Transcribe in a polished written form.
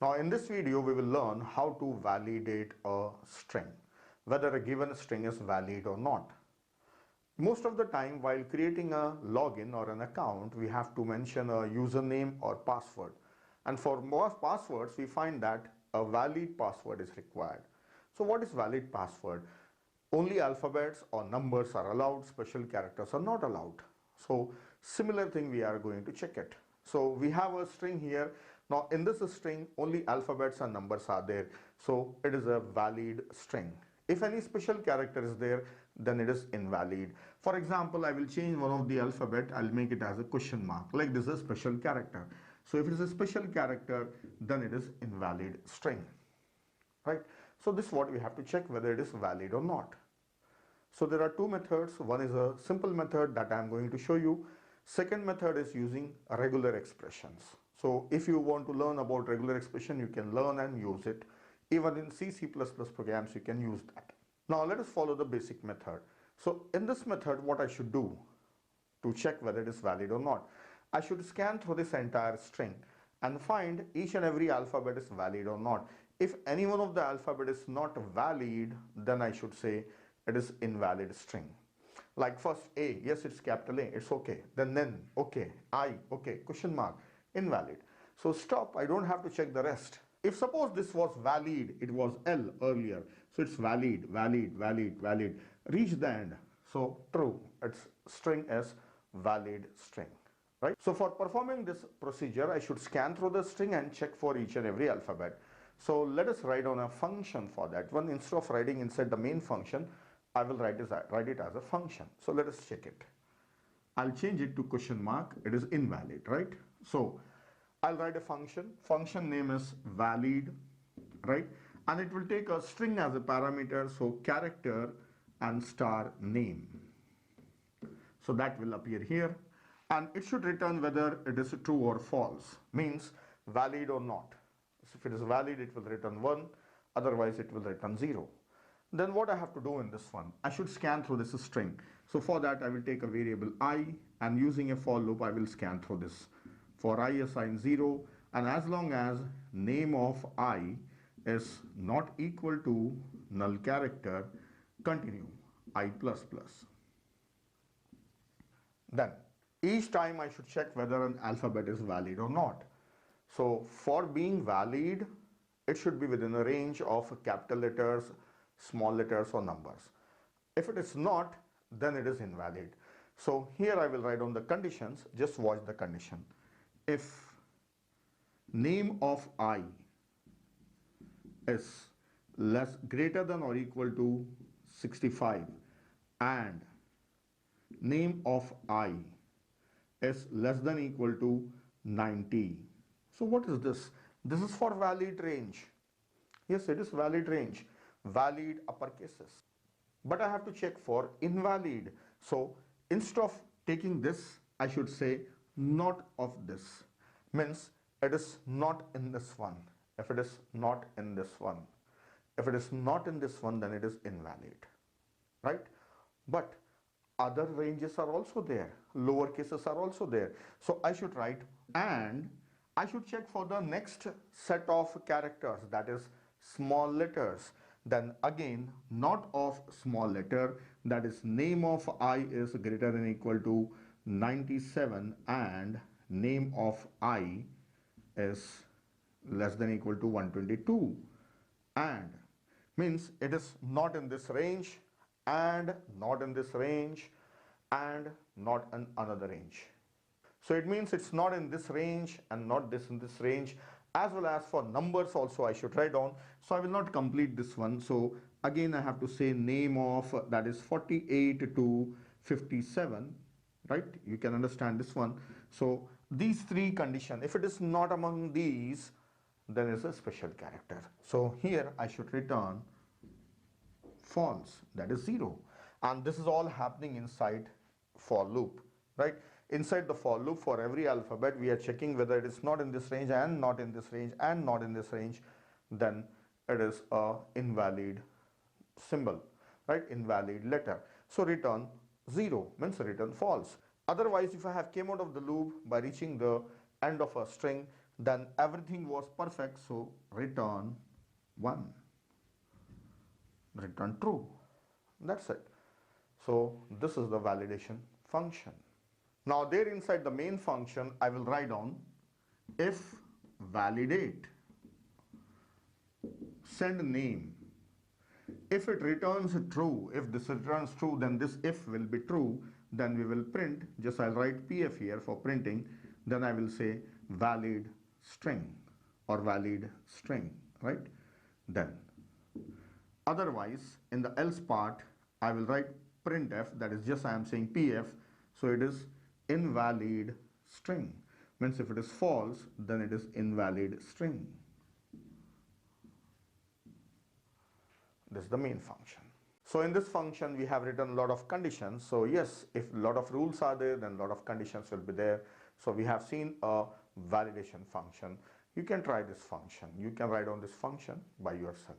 Now in this video we will learn how to validate a string, whether a given string is valid or not. Most of the time while creating a login or an account, we have to mention a username or password. And for most passwords, we find that a valid password is required. So what is valid password? Only alphabets or numbers are allowed, special characters are not allowed. So similar thing we are going to check it. So we have a string here. Now in this string only alphabets and numbers are there. So it is a valid string. If any special character is there, then it is invalid. For example, I will change one of the alphabet. I'll make it as a question mark. Like this is a special character. So if it is a special character, then it is invalid string. Right? So this is what we have to check whether it is valid or not. So there are two methods. One is a simple method that I am going to show you. Second method is using regular expressions. So if you want to learn about regular expression, you can learn and use it. Even in C++ programs, you can use that. Now let us follow the basic method. So in this method, what I should do to check whether it is valid or not, I should scan through this entire string and find each and every alphabet is valid or not. If any one of the alphabet is not valid, then I should say it is invalid string. Like first A, yes, it's capital A, it's okay. Then okay, I, okay, question mark, invalid. So stop, I don't have to check the rest. If suppose this was valid, it was L earlier, so it's valid, valid, valid, valid. Reach the end, so true, its string is valid string. Right? So for performing this procedure, I should scan through the string and check for each and every alphabet. So let us write on a function for that one. Instead of writing inside the main function, I will write it as a function. So let us check it. I'll change it to question mark. It is invalid, right? So I'll write a function. Function name is valid, right? And it will take a string as a parameter. So character and star name. So that will appear here. And it should return whether it is true or false. Means valid or not. So if it is valid, it will return 1. Otherwise, it will return 0. Then what I have to do in this one? I should scan through this string. So for that, I will take a variable I, and using a for loop, I will scan through this. For I assign 0, and as long as name of I is not equal to null character, continue I++. Then each time I should check whether an alphabet is valid or not. So for being valid, it should be within a range of capital letters, small letters or numbers. If it is not, then it is invalid. So here I will write down the conditions. Just watch the condition. If name of I is greater than or equal to 65 and name of I is less than equal to 90. So what is this? This is for valid range. Yes, it is valid range. Valid uppercases. But I have to check for invalid. So instead of taking this, I should say not of this. Means it is not in this one. If it is not in this one. If it is not in this one, then it is invalid. Right? But other ranges are also there. Lower cases are also there. So I should write, and I should check for the next set of characters, that is small letters. Then again, not of small letter, that is name of I is greater than or equal to 97 and name of I is less than or equal to 122. And means it is not in this range, and not in this range, and not in another range. So it means it's not in this range and not this in this range. As well as for numbers also I should write down. So I will not complete this one. So again I have to say name of, that is 48 to 57, right? You can understand this one. So these three conditions, if it is not among these, then it's a special character. So here I should return false, that is 0. And this is all happening inside for loop, right? Inside the for loop, for every alphabet, we are checking whether it is not in this range and not in this range and not in this range. Then it is a invalid symbol, right? Invalid letter. So return 0 means return false. Otherwise, if I have came out of the loop by reaching the end of a string, then everything was perfect, so return 1, return true. That's it. So this is the validation function. Now there inside the main function I will write down if validate send name. If it returns true, if this returns true, then this if will be true, then we will print, just I'll write pf here for printing, then I will say valid string or valid string, right? Then otherwise in the else part I will write printf, that is just I am saying pf, so it is invalid string, means if it is false then it is invalid string. This is the main function. So in this function we have written a lot of conditions. So yes, if a lot of rules are there, then a lot of conditions will be there. So we have seen a validation function. You can try this function. You can write down this function by yourself.